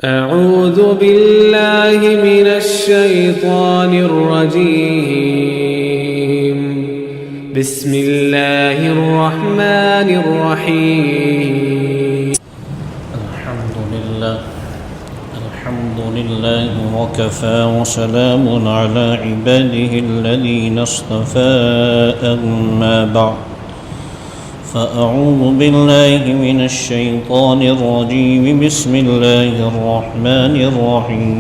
أعوذ بالله من الشيطان الرجيم بسم الله الرحمن الرحيم الحمد لله وكفى وسلام على عباده الذين اصطفى أما بعد فأعوذ بالله من الشيطان الرجيم بسم الله الرحمن الرحيم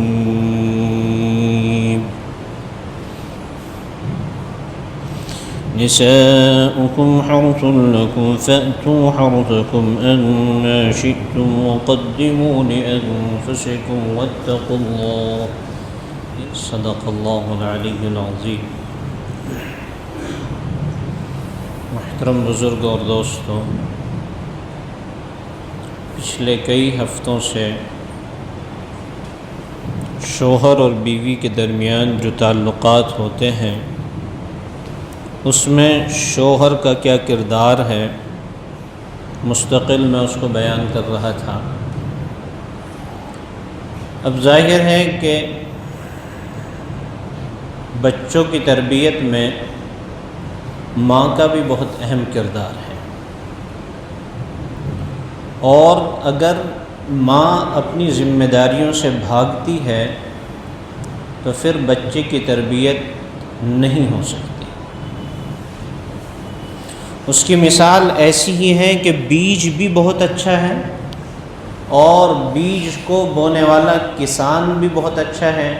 نساؤكم حرث لكم فأتوا حرثكم أنا شئتم وقدموا لأنفسكم واتقوا الله صدق الله العلي العظيم. محترم بزرگ اور دوستوں، پچھلے کئی ہفتوں سے شوہر اور بیوی کے درمیان جو تعلقات ہوتے ہیں اس میں شوہر کا کیا کردار ہے مستقل میں اس کو بیان کر رہا تھا. اب ظاہر ہے کہ بچوں کی تربیت میں ماں کا بھی بہت اہم کردار ہے، اور اگر ماں اپنی ذمہ داریوں سے بھاگتی ہے تو پھر بچے کی تربیت نہیں ہو سکتی. اس کی مثال ایسی ہی ہے کہ بیج بھی بہت اچھا ہے اور بیج کو بونے والا کسان بھی بہت اچھا ہے،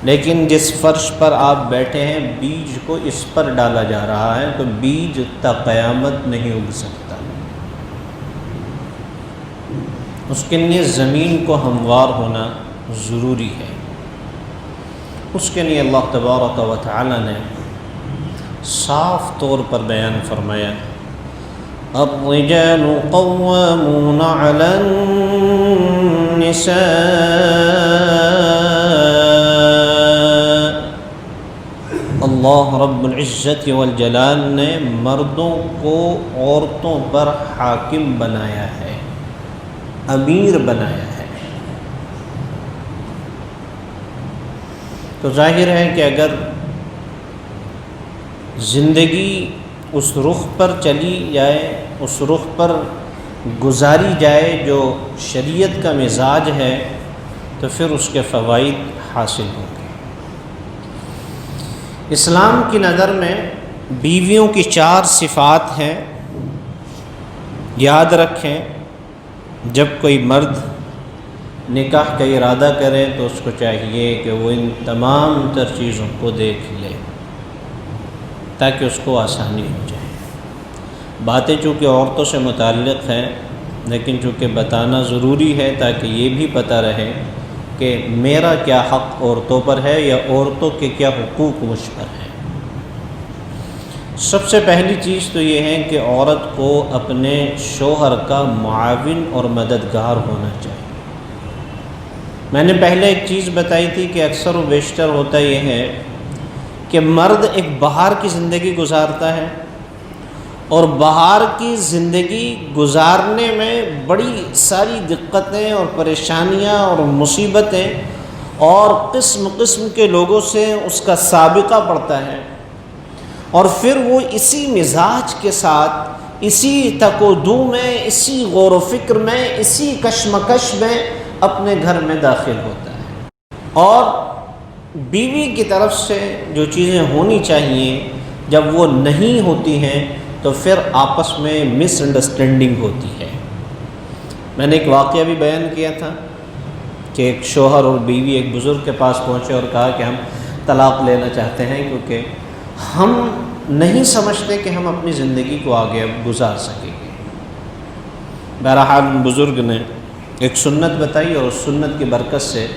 لیکن جس فرش پر آپ بیٹھے ہیں بیج کو اس پر ڈالا جا رہا ہے تو بیج تا قیامت نہیں اگ سکتا. اس کے لیے زمین کو ہموار ہونا ضروری ہے. اس کے لیے اللہ تبارک و تعالی نے صاف طور پر بیان فرمایا الرجال قوامون علی النساء. اللہ رب العزت والجلال نے مردوں کو عورتوں پر حاکم بنایا ہے، امیر بنایا ہے. تو ظاہر ہے کہ اگر زندگی اس رخ پر چلی جائے، اس رخ پر گزاری جائے جو شریعت کا مزاج ہے، تو پھر اس کے فوائد حاصل ہوں گے. اسلام کی نظر میں بیویوں کی 4 صفات ہیں. یاد رکھیں، جب کوئی مرد نکاح کا ارادہ کرے تو اس کو چاہیے کہ وہ ان تمام تر چیزوں کو دیکھ لے تاکہ اس کو آسانی ہو جائے. باتیں چونکہ عورتوں سے متعلق ہیں، لیکن چونکہ بتانا ضروری ہے تاکہ یہ بھی پتہ رہے کہ میرا کیا حق عورتوں پر ہے یا عورتوں کے کیا حقوق مجھ پر ہیں. سب سے پہلی چیز تو یہ ہے کہ عورت کو اپنے شوہر کا معاون اور مددگار ہونا چاہیے. میں نے پہلے ایک چیز بتائی تھی کہ اکثر و بیشتر ہوتا یہ ہے کہ مرد ایک بہار کی زندگی گزارتا ہے، اور بہار کی زندگی گزارنے میں بڑی ساری دقتیں اور پریشانیاں اور مصیبتیں اور قسم قسم کے لوگوں سے اس کا سابقہ پڑتا ہے، اور پھر وہ اسی مزاج کے ساتھ، اسی تک و دو میں، اسی غور و فکر میں، اسی کشمکش میں اپنے گھر میں داخل ہوتا ہے. اور بیوی کی طرف سے جو چیزیں ہونی چاہیے جب وہ نہیں ہوتی ہیں تو پھر آپس میں مس انڈرسٹینڈنگ ہوتی ہے. میں نے ایک واقعہ بھی بیان کیا تھا کہ ایک شوہر اور بیوی ایک بزرگ کے پاس پہنچے اور کہا کہ ہم طلاق لینا چاہتے ہیں کیونکہ ہم نہیں سمجھتے کہ ہم اپنی زندگی کو آگے گزار سکیں گے. بہرحال بزرگ نے ایک سنت بتائی اور اس سنت کی برکت سے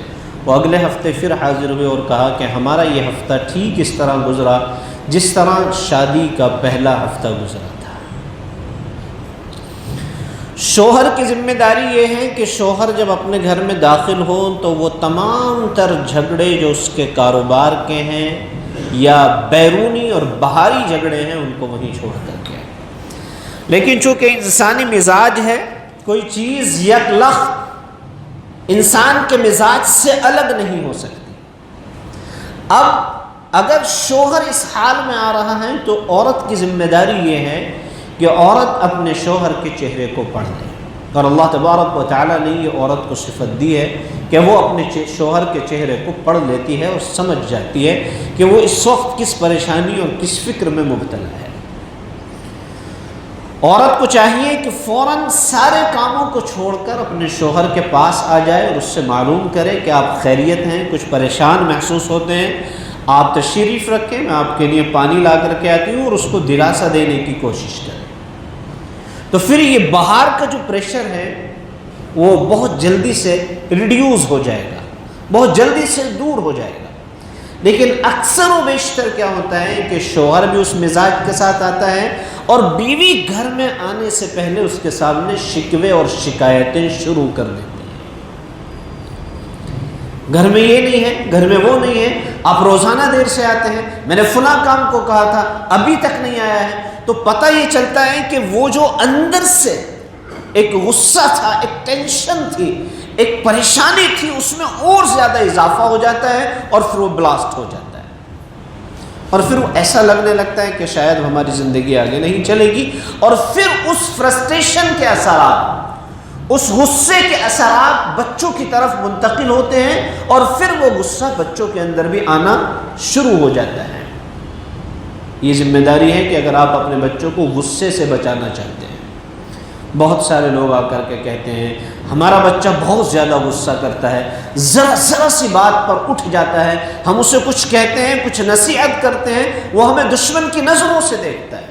وہ اگلے ہفتے پھر حاضر ہوئے اور کہا کہ ہمارا یہ ہفتہ ٹھیک اس طرح گزرا جس طرح شادی کا پہلا ہفتہ گزرا تھا. شوہر کی ذمہ داری یہ ہے کہ شوہر جب اپنے گھر میں داخل ہو تو وہ تمام تر جھگڑے جو اس کے کاروبار کے ہیں یا بیرونی اور باہری جھگڑے ہیں ان کو وہیں چھوڑ کر کے. لیکن چونکہ انسانی مزاج ہے، کوئی چیز یک لخت انسان کے مزاج سے الگ نہیں ہو سکتی۔ اب اگر شوہر اس حال میں آ رہا ہے تو عورت کی ذمہ داری یہ ہے کہ عورت اپنے شوہر کے چہرے کو پڑھ لے، اور اللہ تبارک و تعالیٰ نے یہ عورت کو صفت دی ہے کہ وہ اپنے شوہر کے چہرے کو پڑھ لیتی ہے اور سمجھ جاتی ہے کہ وہ اس وقت کس پریشانی اور کس فکر میں مبتلا ہے۔ عورت کو چاہیے کہ فوراً سارے کاموں کو چھوڑ کر اپنے شوہر کے پاس آ جائے اور اس سے معلوم کرے کہ آپ خیریت ہیں، کچھ پریشان محسوس ہوتے ہیں، آپ تشریف رکھیں، میں آپ کے لیے پانی لا کر کے آتی ہوں، اور اس کو دلاسا دینے کی کوشش کریں۔ تو پھر یہ باہر کا جو پریشر ہے وہ بہت جلدی سے ریڈیوز ہو جائے گا، بہت جلدی سے دور ہو جائے گا۔ لیکن اکثر و بیشتر کیا ہوتا ہے کہ شوہر بھی اس مزاج کے ساتھ آتا ہے اور بیوی گھر میں آنے سے پہلے اس کے سامنے شکوے اور شکایتیں شروع کر دیتی ہیں۔ گھر میں یہ نہیں ہے، گھر میں وہ نہیں ہے، آپ روزانہ دیر سے آتے ہیں، میں نے فلاں کام کو کہا تھا ابھی تک نہیں آیا ہے۔ تو پتہ یہ چلتا ہے کہ وہ جو اندر سے ایک غصہ تھا، ایک ٹینشن تھی، ایک پریشانی تھی، اس میں اور زیادہ اضافہ ہو جاتا ہے اور پھر وہ بلاسٹ ہو جاتا ہے، اور پھر وہ ایسا لگنے لگتا ہے کہ شاید ہماری زندگی آگے نہیں چلے گی، اور پھر اس فرسٹریشن کے اثرات، اس غصے کے اثرات بچوں کی طرف منتقل ہوتے ہیں، اور پھر وہ غصہ بچوں کے اندر بھی آنا شروع ہو جاتا ہے۔ یہ ذمہ داری ہے کہ اگر آپ اپنے بچوں کو غصے سے بچانا چاہتے ہیں، بہت سارے لوگ آ کر کے کہتے ہیں ہمارا بچہ بہت زیادہ غصہ کرتا ہے، ذرا سی بات پر اٹھ جاتا ہے، ہم اسے کچھ کہتے ہیں، کچھ نصیحت کرتے ہیں، وہ ہمیں دشمن کی نظروں سے دیکھتا ہے۔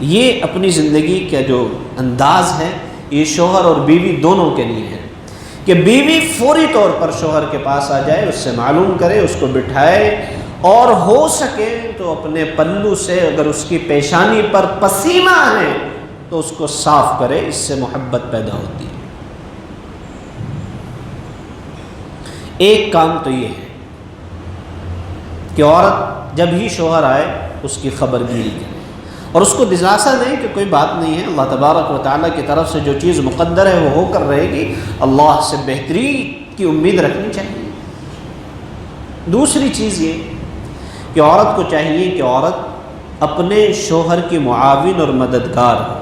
یہ اپنی زندگی کا جو انداز ہے یہ شوہر اور بیوی دونوں کے لیے ہے کہ بیوی فوری طور پر شوہر کے پاس آ جائے، اس سے معلوم کرے، اس کو بٹھائے، اور ہو سکے تو اپنے پلو سے اگر اس کی پیشانی پر پسینہ ہے تو اس کو صاف کرے، اس سے محبت پیدا ہوتی ہے۔ ایک کام تو یہ ہے کہ عورت جب ہی شوہر آئے اس کی خبر گیری کرے اور اس کو دلاسا دیں کہ کوئی بات نہیں ہے، اللہ تبارک و تعالیٰ کی طرف سے جو چیز مقدر ہے وہ ہو کر رہے گی، اللہ سے بہتری کی امید رکھنی چاہیے۔ دوسری چیز یہ کہ عورت کو چاہیے کہ عورت اپنے شوہر کی معاون اور مددگار ہو،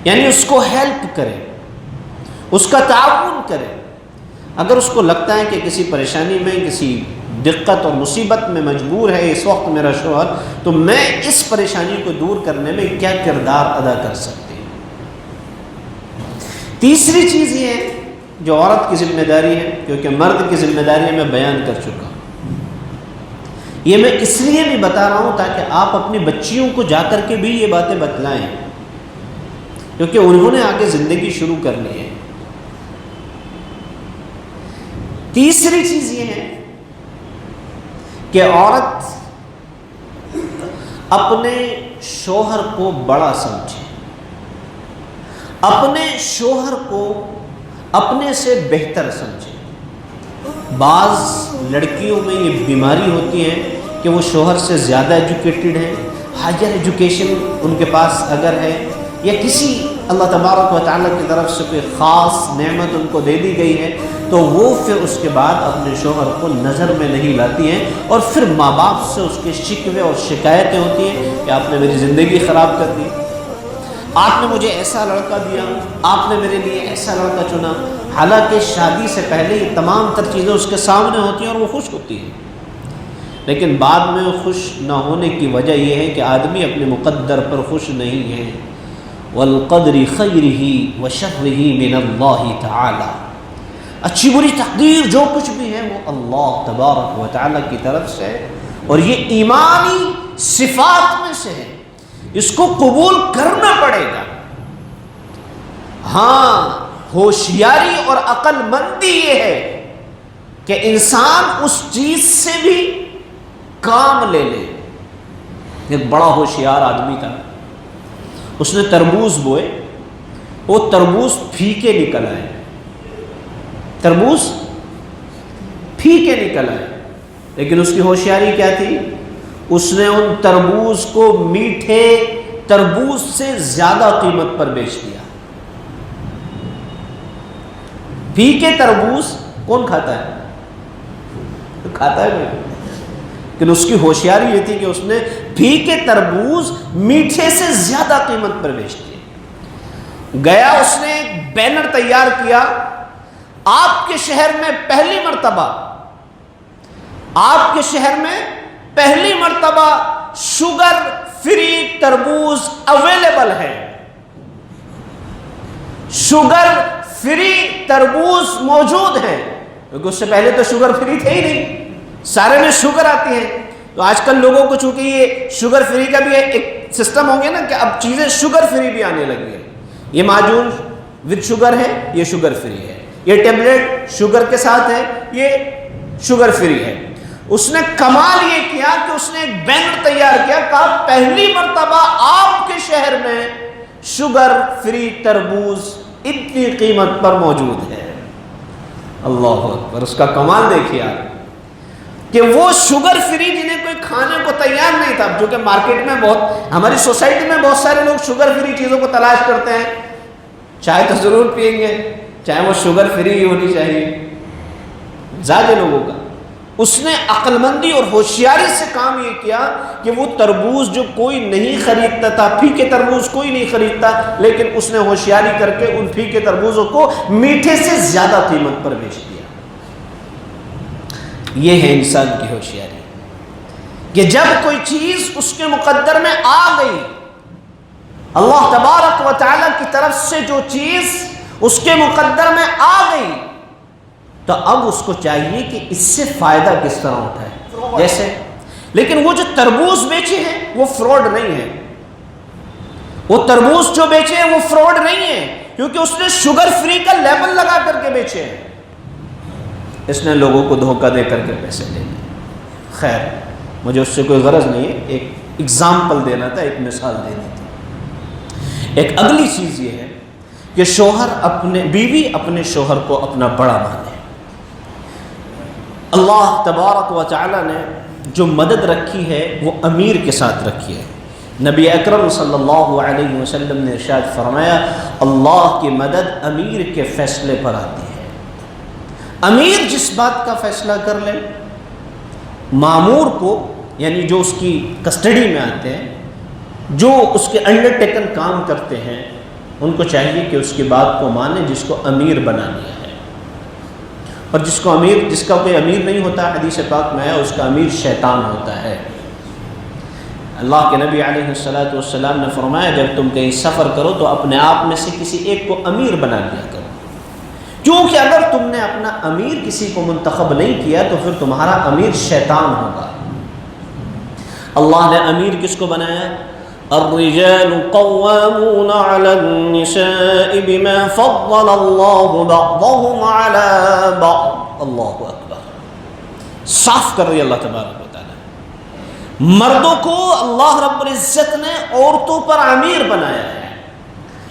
یعنی اس کو ہیلپ کرے، اس کا تعاون کرے۔ اگر اس کو لگتا ہے کہ کسی پریشانی میں، کسی دقت اور مصیبت میں مجبور ہے اس وقت میرا شوہر، تو میں اس پریشانی کو دور کرنے میں کیا کردار ادا کر سکتی ہوں۔ تیسری چیز یہ ہے جو عورت کی ذمہ داری ہے، کیونکہ مرد کی ذمہ داری میں بیان کر چکا ہوں، یہ میں اس لیے بھی بتا رہا ہوں تاکہ آپ اپنی بچیوں کو جا کر کے بھی یہ باتیں بتلائیں، کیونکہ انہوں نے آگے زندگی شروع کرنی ہے۔ تیسری چیز یہ ہے کہ عورت اپنے شوہر کو بڑا سمجھے، اپنے شوہر کو اپنے سے بہتر سمجھے۔ بعض لڑکیوں میں یہ بیماری ہوتی ہے کہ وہ شوہر سے زیادہ ایجوکیٹڈ ہیں، ہائر ایجوکیشن ان کے پاس اگر ہے، یا کسی اللہ تبارک و تعالیٰ کی طرف سے کوئی خاص نعمت ان کو دے دی گئی ہے، تو وہ پھر اس کے بعد اپنے شوہر کو نظر میں نہیں لاتی ہیں، اور پھر ماں باپ سے اس کے شکوے اور شکایتیں ہوتی ہیں کہ آپ نے میری زندگی خراب کر دی، آپ نے مجھے ایسا لڑکا دیا، آپ نے میرے لیے ایسا لڑکا چنا۔ حالانکہ شادی سے پہلے یہ تمام تر چیزیں اس کے سامنے ہوتی ہیں اور وہ خوش ہوتی ہیں، لیکن بعد میں خوش نہ ہونے کی وجہ یہ ہے کہ آدمی اپنے مقدر پر خوش نہیں ہے۔ والقدر خیرہ وشرہ من اللہ تعالی، اچھی بری تقدیر جو کچھ بھی ہے وہ اللہ تبارک و تعالی کی طرف سے، اور یہ ایمانی صفات میں سے ہے، اس کو قبول کرنا پڑے گا۔ ہاں، ہوشیاری اور عقل مندی یہ ہے کہ انسان اس چیز سے بھی کام لے لے۔ ایک بڑا ہوشیار آدمی تھا، اس نے تربوز بوئے، وہ تربوز پھیکے نکل آئے، تربوز پھیکے نکل آئے، لیکن اس کی ہوشیاری کیا تھی؟ اس نے ان تربوز کو میٹھے تربوز سے زیادہ قیمت پر بیچ دیا۔ پھیکے تربوز کون کھاتا ہے؟ کھاتا ہے نہیں، لیکن اس کی ہوشیاری یہ تھی کہ اس نے پھیکے تربوز میٹھے سے زیادہ قیمت پر بیچ دیے۔ گیا اس نے ایک بینر تیار کیا، آپ کے شہر میں پہلی مرتبہ، آپ کے شہر میں پہلی مرتبہ شوگر فری تربوز اویلیبل ہے، شوگر فری تربوز موجود ہے، کیونکہ اس سے پہلے تو شوگر فری تھے ہی نہیں، سارے میں شوگر آتی ہے۔ تو آج کل لوگوں کو چونکہ یہ شوگر فری کا بھی ایک سسٹم ہو گیا نا کہ اب چیزیں شوگر فری بھی آنے لگی ہیں، یہ معجون وتھ شوگر ہے، یہ شوگر فری ہے، یہ ٹیبلٹ شوگر کے ساتھ ہے، یہ شوگر فری ہے۔ اس نے کمال یہ کیا کہ اس نے ایک بینر تیار کیا، کہا پہلی مرتبہ آپ کے شہر میں شوگر فری تربوز اتنی قیمت پر موجود ہے۔ اللہ اکبر، اس کا کمال دیکھیے آپ کہ وہ شوگر فری جنہیں کوئی کھانے کو تیار نہیں تھا، جو کہ مارکیٹ میں بہت، ہماری سوسائٹی میں بہت سارے لوگ شوگر فری چیزوں کو تلاش کرتے ہیں، چائے تو ضرور پئیں گے، چاہے وہ شوگر فری ہی ہونی چاہیے، زیادہ لوگوں کا۔ اس نے عقل مندی اور ہوشیاری سے کام یہ کیا کہ وہ تربوز جو کوئی نہیں خریدتا تھا، پھیکے تربوز کوئی نہیں خریدتا، لیکن اس نے ہوشیاری کر کے ان پھیکے تربوزوں کو میٹھے سے زیادہ قیمت پر بیچ دیا۔ یہ ہے انسان کی ہوشیاری کہ جب کوئی چیز اس کے مقدر میں آ گئی، اللہ تبارک و تعالی کی طرف سے جو چیز اس کے مقدر میں آ گئی، تو اب اس کو چاہیے کہ اس سے فائدہ کس طرح اٹھائے۔ جیسے لیکن وہ جو تربوز بیچے ہیں وہ فراڈ نہیں ہے، وہ تربوز جو بیچے ہیں وہ فراڈ نہیں ہے، کیونکہ اس نے شوگر فری کا لیبل لگا کر کے بیچے ہیں، اس نے لوگوں کو دھوکہ دے کر کے پیسے لے لیے۔ خیر، مجھے اس سے کوئی غرض نہیں ہے، ایک ایگزامپل دینا تھا، ایک مثال دینی تھی۔ ایک اگلی چیز یہ ہے کہ بیوی اپنے شوہر کو اپنا بڑا مانے۔ اللہ تبارک و تعالی نے جو مدد رکھی ہے وہ امیر کے ساتھ رکھی ہے۔ نبی اکرم صلی اللہ علیہ وسلم نے ارشاد فرمایا، اللہ کی مدد امیر کے فیصلے پر آتی ہے۔ امیر جس بات کا فیصلہ کر لے، مامور کو، یعنی جو اس کی کسٹڈی میں آتے ہیں، جو اس کے انڈر ٹیکن کام کرتے ہیں، ان کو چاہیے کہ اس کی بات کو مانے جس کو امیر بنا لیا ہے۔ اور جس کا کوئی امیر نہیں ہوتا، حدیث پاک میں ہے، اس کا امیر شیطان ہوتا ہے۔ اللہ کے نبی علیہ السلام نے فرمایا، جب تم کہیں سفر کرو تو اپنے آپ میں سے کسی ایک کو امیر بنا لیا کرو، کیونکہ اگر تم نے اپنا امیر کسی کو منتخب نہیں کیا تو پھر تمہارا امیر شیطان ہوگا۔ اللہ نے امیر کس کو بنایا؟ الرجال قوامون على النساء بما فضل الله بعضهم على بعض۔ اللہ اکبر، صاف کر رہی اللہ تبارک و تعالی، مردوں کو اللہ رب العزت نے عورتوں پر امیر بنایا ہے،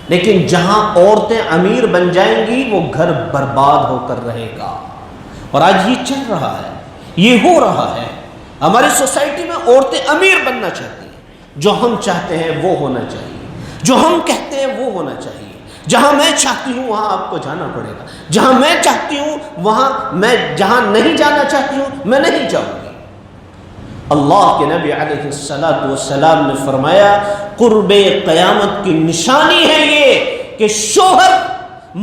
لیکن جہاں عورتیں امیر بن جائیں گی وہ گھر برباد ہو کر رہے گا۔ اور آج یہ چل رہا ہے، یہ ہو رہا ہے، ہماری سوسائٹی میں عورتیں امیر بننا چاہتی ہیں، جو ہم چاہتے ہیں وہ ہونا چاہیے، جو ہم کہتے ہیں وہ ہونا چاہیے، جہاں میں چاہتی ہوں وہاں آپ کو جانا پڑے گا، جہاں میں چاہتی ہوں وہاں جہاں نہیں جانا چاہتی ہوں میں نہیں جاؤں گی۔ اللہ کے نبی علیہ السلام نے فرمایا، قرب قیامت کی نشانی ہے یہ کہ شوہر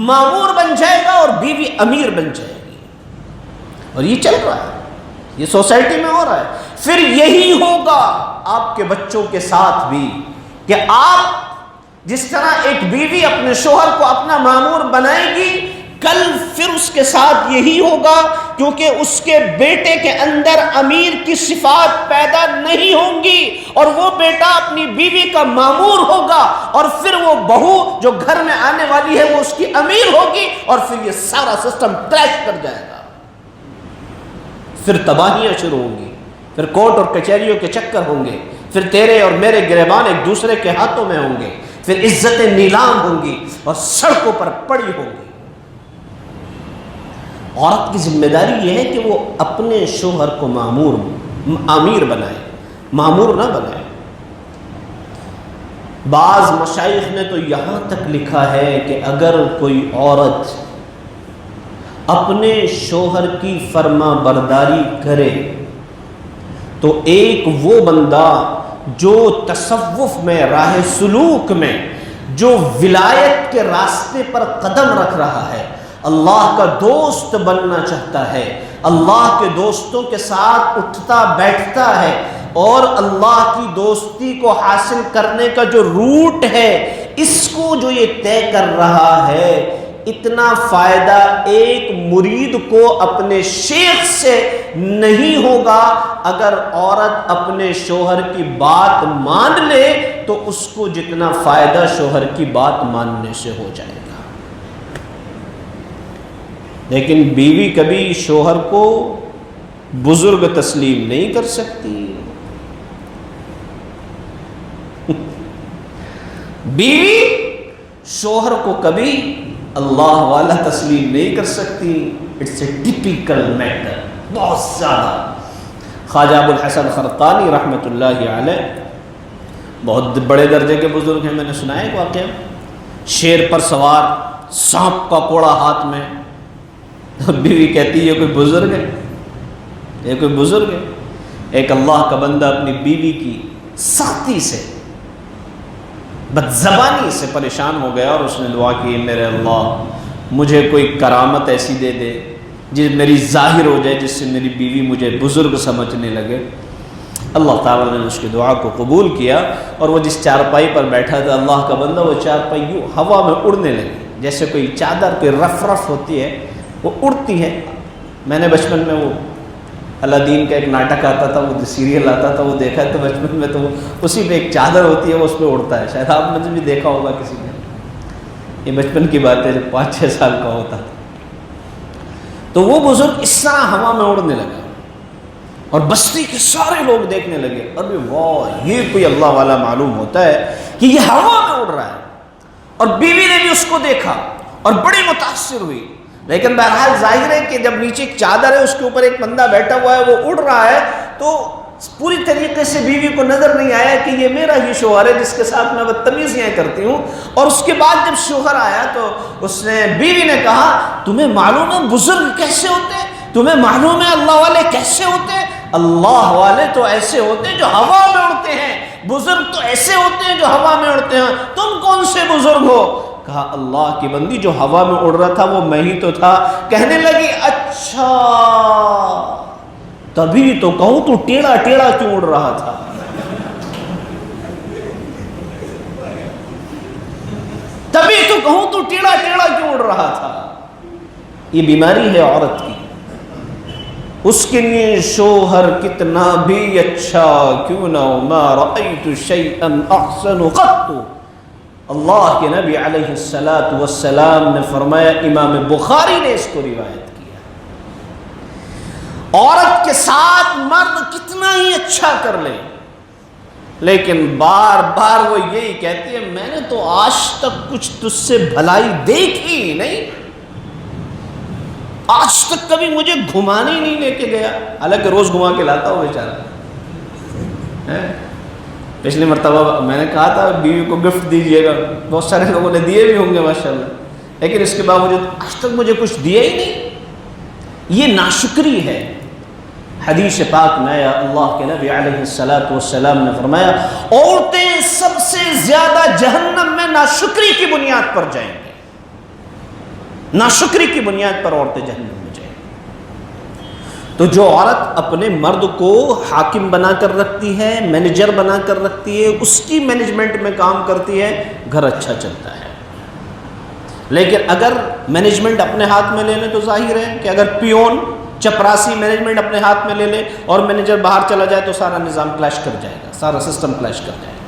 مامور بن جائے گا اور بیوی امیر بن جائے گی، اور یہ چل رہا ہے، یہ سوسائٹی میں ہو رہا ہے۔ پھر یہی ہوگا آپ کے بچوں کے ساتھ بھی، کہ آپ جس طرح ایک بیوی اپنے شوہر کو اپنا مامور بنائے گی، کل پھر اس کے ساتھ یہی ہوگا، کیونکہ اس کے بیٹے کے اندر امیر کی صفات پیدا نہیں ہوں گی، اور وہ بیٹا اپنی بیوی کا مامور ہوگا، اور پھر وہ بہو جو گھر میں آنے والی ہے وہ اس کی امیر ہوگی، اور پھر یہ سارا سسٹم کریش کر جائے گا، پھر تباہیاں شروع ہوں گی، پھر کورٹ اور کچہریوں کے چکر ہوں گے، پھر تیرے اور میرے گریبان ایک دوسرے کے ہاتھوں میں ہوں گے، پھر عزتیں نیلام ہوں گی اور سڑکوں پر پڑی ہوں گی۔ عورت کی ذمہ داری یہ ہے کہ وہ اپنے شوہر کو امیر بنائے، مامور نہ بنائے۔ بعض مشائخ نے تو یہاں تک لکھا ہے کہ اگر کوئی عورت اپنے شوہر کی فرما برداری کرے تو ایک وہ بندہ جو تصوف میں، راہ سلوک میں، جو ولایت کے راستے پر قدم رکھ رہا ہے، اللہ کا دوست بننا چاہتا ہے، اللہ کے دوستوں کے ساتھ اٹھتا بیٹھتا ہے، اور اللہ کی دوستی کو حاصل کرنے کا جو روٹ ہے اس کو جو یہ طے کر رہا ہے، اتنا فائدہ ایک مرید کو اپنے شیخ سے نہیں ہوگا۔ اگر عورت اپنے شوہر کی بات مان لے تو اس کو جتنا فائدہ شوہر کی بات ماننے سے ہو جائے گا۔ لیکن بیوی کبھی شوہر کو بزرگ تسلیم نہیں کر سکتی، بیوی شوہر کو کبھی اللہ والا تسلیم نہیں کر سکتی۔ اٹس اے ٹپیکل میٹر، بہت زیادہ۔ خواجہ ابو الحسن خرقانی رحمۃ اللہ علیہ بہت بڑے درجے کے بزرگ ہیں، میں نے سنا ہے ایک واقعہ، شیر پر سوار، سانپ کا کوڑا ہاتھ میں، بیوی کہتی ہے یہ کوئی بزرگ ہے، یہ کوئی بزرگ ہے۔ ایک اللہ کا بندہ اپنی بیوی کی سختی سے، بدزبانی سے پریشان ہو گیا، اور اس نے دعا کی، میرے اللہ مجھے کوئی کرامت ایسی دے دے جس میری ظاہر ہو جائے، جس سے میری بیوی مجھے بزرگ سمجھنے لگے۔ اللہ تعالیٰ نے اس کی دعا کو قبول کیا، اور وہ جس چارپائی پر بیٹھا تھا اللہ کا بندہ، وہ چارپائی یوں ہوا میں اڑنے لگی، جیسے کوئی چادر پہ رف رف ہوتی ہے وہ اڑتی ہے۔ میں نے بچپن میں وہ الادین کا ایک ناٹک آتا تھا، وہ سیریل آتا تھا، وہ دیکھا تو بچپن میں، تو وہ اسی پہ ایک چادر ہوتی ہے، وہ اس پہ اڑتا ہے، شاید آپ نے بھی دیکھا ہوگا کسی نے۔ یہ بچپن کی بات ہے جب 5-6 سال کا ہوتا تھا۔ تو وہ بزرگ اس طرح ہوا میں اڑنے لگا، اور بستی کے سارے لوگ دیکھنے لگے، ارے واہ یہ کوئی اللہ والا معلوم ہوتا ہے کہ یہ ہوا میں اڑ رہا ہے۔ اور بیوی نے بھی اس کو دیکھا اور بڑی متاثر ہوئی، لیکن بہرحال ظاہر ہے کہ جب نیچے ایک چادر ہے، اس کے اوپر ایک بندہ بیٹھا ہوا ہے، وہ اڑ رہا ہے، تو پوری طریقے سے بیوی کو نظر نہیں آیا کہ یہ میرا ہی شوہر ہے جس کے ساتھ میں بدتمیزیاں کرتی ہوں۔ اور اس کے بعد جب شوہر آیا تو اس نے، بیوی نے کہا، تمہیں معلوم ہے بزرگ کیسے ہوتے ہیں؟ تمہیں معلوم ہے اللہ والے کیسے ہوتے ہیں؟ اللہ والے تو ایسے ہوتے ہیں جو ہوا میں اڑتے ہیں، بزرگ تو ایسے ہوتے ہیں جو ہوا میں اڑتے ہیں، تم کون سے بزرگ ہو؟ کہا اللہ کی بندی جو ہوا میں اڑ رہا تھا وہ میں ہی تو تھا۔ کہنے لگی اچھا تبھی تو کہوں تو ٹیڑھا ٹیڑھا کیوں اڑ رہا تھا؟ تبھی تو کہوں تو ٹیڑھا ٹیڑھا کیوں اڑ رہا تھا؟ یہ بیماری ہے عورت کی، اس کے لیے شوہر کتنا بھی اچھا کیوں نہ ہو، ما رأیت شیئا احسن قط۔ اللہ کے نبی علیہ السلام نے فرمایا، امام بخاری نے اس کو روایت کیا، عورت کے ساتھ مرد کتنا ہی اچھا کر لے، لیکن بار بار وہ یہی کہتی ہے میں نے تو آج تک کچھ تجھ سے بھلائی دیکھی ہی نہیں، آج تک کبھی مجھے گھمانے ہی نہیں لے کے گیا، حالانکہ روز گھما کے لاتا ہو بیچارہ۔ پچھلی مرتبہ میں نے کہا تھا بیوی کو گفٹ دیجیے گا، بہت سارے لوگوں نے دیے بھی ہوں گے ماشاءاللہ، لیکن اس کے باوجود آج تک مجھے کچھ دیا ہی نہیں، یہ ناشکری ہے۔ حدیث پاک میں آیا، اللہ کے نبی علیہ السلام نے فرمایا، عورتیں سب سے زیادہ جہنم میں ناشکری کی بنیاد پر جائیں گے، ناشکری کی بنیاد پر عورتیں جہنم میں جائیں گی۔ تو جو عورت اپنے مرد کو حاکم بنا کر رکھتی ہے، مینیجر بنا کر رکھتی ہے، اس کی مینجمنٹ میں کام کرتی ہے، گھر اچھا چلتا ہے۔ لیکن اگر مینجمنٹ اپنے ہاتھ میں لے لیں تو ظاہر ہے کہ اگر پیون چپراسی مینجمنٹ اپنے ہاتھ میں لے لے اور مینیجر باہر چلا جائے تو سارا نظام کلیش کر جائے گا، سارا سسٹم کلیش کر جائے گا۔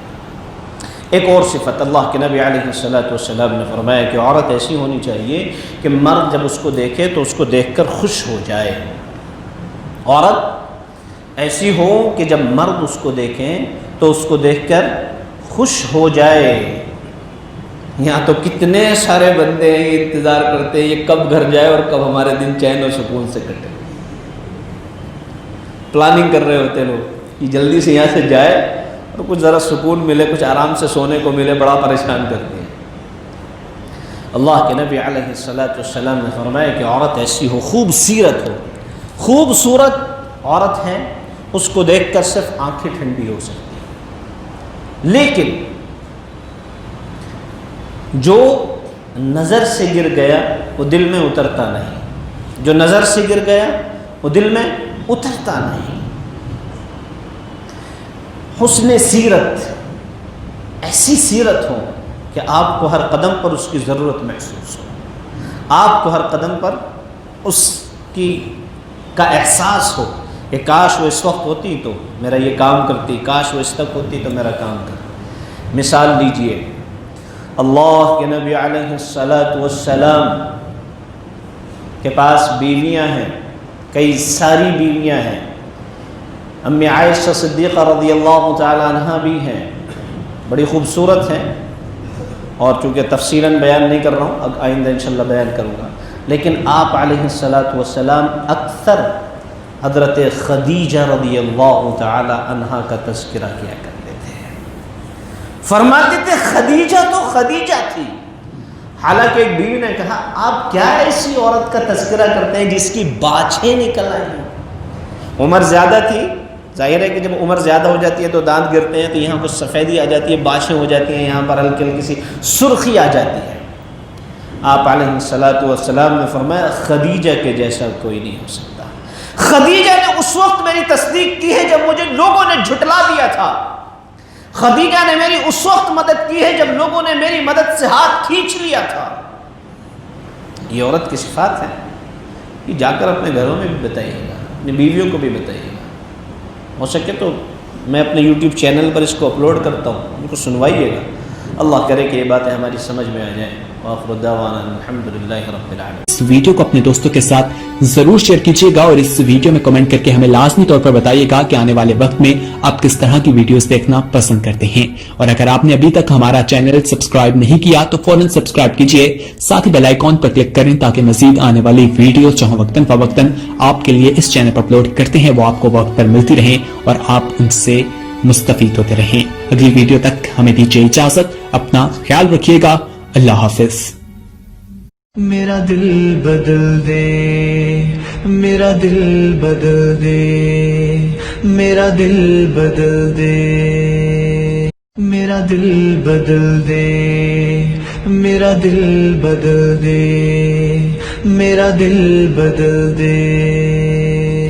ایک اور صفت اللہ کے نبی علیہ السلام نے فرمایا کہ عورت ایسی ہونی چاہیے کہ مرد جب اس کو دیکھے تو اس کو دیکھ کر خوش ہو جائے، عورت ایسی ہو کہ جب مرد اس کو دیکھیں تو اس کو دیکھ کر خوش ہو جائے۔ یہاں تو کتنے سارے بندے ہیں یہ انتظار کرتے ہیں یہ کب گھر جائے اور کب ہمارے دن چین و سکون سے کٹے، پلاننگ کر رہے ہوتے لوگ کہ جلدی سے یہاں سے جائے اور کچھ ذرا سکون ملے، کچھ آرام سے سونے کو ملے، بڑا پریشان کرتے ہیں۔ اللہ کے نبی علیہ السلام نے فرمایا کہ عورت ایسی ہو، خوبصورت ہو، خوبصورت عورت ہے، اس کو دیکھ کر صرف آنکھیں ٹھنڈی ہو سکتی ہیں، لیکن جو نظر سے گر گیا وہ دل میں اترتا نہیں، جو نظر سے گر گیا وہ دل میں اترتا نہیں۔ حسن سیرت، ایسی سیرت ہو کہ آپ کو ہر قدم پر اس کی ضرورت محسوس ہو، آپ کو ہر قدم پر اس کا احساس ہو کہ کاش وہ اس وقت ہوتی تو میرا یہ کام کرتی، کاش وہ اس تک ہوتی تو میرا کام کرتی۔ مثال لیجئے، اللہ کے نبی علیہ السلام کے پاس بیویاں ہیں، کئی ساری بیویاں ہیں، امی عائشہ صدیقہ رضی اللہ تعالی عنہ بھی ہیں، بڑی خوبصورت ہیں، اور چونکہ تفصیلاً بیان نہیں کر رہا ہوں، اب آئندہ انشاءاللہ بیان کروں گا، لیکن آپ علیہ السلام اکثر حضرت خدیجہ رضی اللہ تعالی عنہ کا تذکرہ کیا کرتے تھے، فرماتے تھے خدیجہ تو خدیجہ تھی۔ حالانکہ ایک بیوی نے کہا آپ کیا ایسی عورت کا تذکرہ کرتے ہیں جس کی باچھیں نکل آئی ہیں؟ عمر زیادہ تھی، ظاہر ہے کہ جب عمر زیادہ ہو جاتی ہے تو دانت گرتے ہیں، تو یہاں کچھ سفیدی آ جاتی ہے، باچھیں ہو جاتی ہیں، یہاں پر ہلکی ہلکی سی سرخی آ جاتی ہے۔ آپ علیہ السلام نے فرمایا خدیجہ کے جیسا کوئی نہیں ہو سکتا۔ خدیجہ نے اس وقت میری تصدیق کی ہے جب مجھے لوگوں نے جھٹلا دیا تھا، خدیجہ نے میری اس وقت مدد کی ہے جب لوگوں نے میری مدد سے ہاتھ کھینچ لیا تھا۔ یہ عورت کی صفات ہے، یہ جا کر اپنے گھروں میں بھی بتائیے گا، اپنی بیویوں کو بھی بتائیے گا، ہو سکے تو میں اپنے یوٹیوب چینل پر اس کو اپلوڈ کرتا ہوں، ان کو سنوائیے گا، اللہ کرے کہ یہ باتیں ہماری سمجھ میں آ جائیں۔ وآخر دعوانا الحمدللہ رب العالمین۔ اس ویڈیو کو اپنے دوستوں کے ساتھ ضرور شیئر کیجیے گا، اور اس ویڈیو میں کمنٹ کر کے ہمیں لازمی طور پر بتائیے گا کہ آنے والے وقت میں آپ کس طرح کی ویڈیوز دیکھنا پسند کرتے ہیں، اور اگر آپ نے ابھی تک ہمارا چینل سبسکرائب نہیں کیا تو فوراً سبسکرائب کیجیے، ساتھ ہی بیل آئیکن پر کلک کریں تاکہ مزید آنے والی ویڈیوز جو وقتاً فوقتاً آپ کے لیے اس چینل پر اپلوڈ کرتے ہیں وہ آپ کو وقت پر ملتی رہیں اور آپ ان سے مستفید ہوتے رہیں۔ اگلی ویڈیو تک ہمیں دیجیے اجازت، اپنا خیال رکھیے گا، اللہ حافظ۔ میرا دل بدل دے، میرا دل بدل دے، میرا دل بدل دے، میرا دل بدل دے، میرا دل بدل دے، میرا دل بدل دے۔